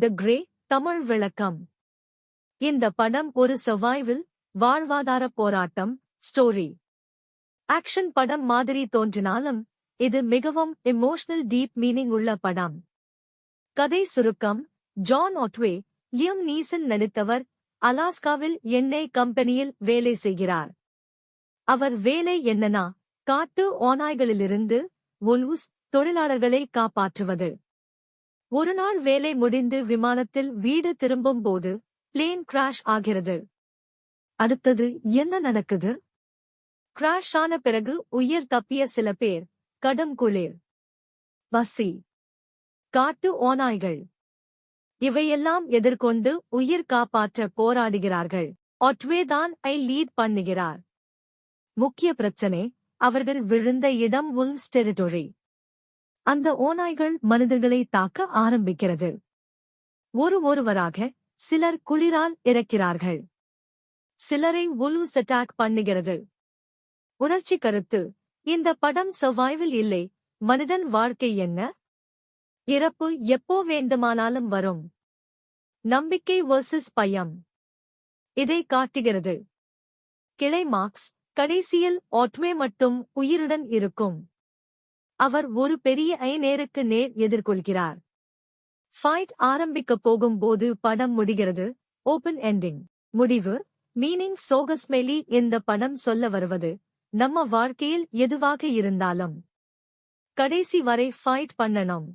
தி grey Tamil விளக்கம். இந்த படம் ஒரு சர்வைவல் வாழ்வாதார போராட்டம் ஸ்டோரி ஆக்ஷன் படம் மாதிரி தோன்றினாலும் இது மிகவும் எமோஷனல் டீப் மீனிங் உள்ள படம். கதை சுருக்கம்: ஜான் ஒட்வே, லியம் நீசன் நடித்தவர், அலாஸ்காவில் எண்ணெய் கம்பெனியில் வேலை செய்கிறார். அவர் வேலை என்னன்னா, காட்டு ஓநாய்களிலிருந்து வுல்வ்ஸ் தொழிலாளர்களை காப்பாற்றுவது. ஒருநாள் வேலை முடிந்து விமானத்தில் வீடு திரும்பும்போது பிளேன் கிராஷ் ஆகிறது. அடுத்தது என்ன நடக்குது? கிராஷ் ஆன பிறகு உயிர் தப்பிய சில பேர், கடும் குளிர், பசி, காட்டு ஓநாய்கள் இவையெல்லாம் எதிர்கொண்டு உயிர் காப்பாற்ற போராடுகிறார்கள். ஒட்வே தான் லீட் பண்ணுகிறார். முக்கிய பிரச்சனை, அவர்கள் விழுந்த இடம் வுல்வ்ஸ் டெரிட்டரி. அந்த ஓநாய்கள் மனிதர்களை தாக்க ஆரம்பிக்கிறது. ஒருவராக சிலர் குளிரால் இறக்கிறார்கள். சிலரை வுல்வ்ஸ் அட்டாக் பண்ணுகிறது. உணர்ச்சி கருத்து: இந்த படம் சர்வைவல் இல்லை, மனிதன் வாழ்க்கை என்ன? இறப்பு எப்போ வேண்டுமானாலும் வரும். நம்பிக்கை வர்சஸ் பயம் இதை காட்டுகிறது. கிளைமாக்ஸ்: கடைசியில் ஒட்வே மட்டும் உயிருடன் இருக்கும். அவர் ஒரு பெரிய நேருக்கு நேர் எதிர்கொள்கிறார். ஃபைட் ஆரம்பிக்கப் போகும்போது படம் முடிகிறது. Open ending. முடிவு: மீனிங் சோகஸ்மெலி. இந்த படம் சொல்ல வருவது, நம்ம வாழ்க்கையில் எதுவாக இருந்தாலும் கடைசி வரை ஃபைட் பண்ணணும்.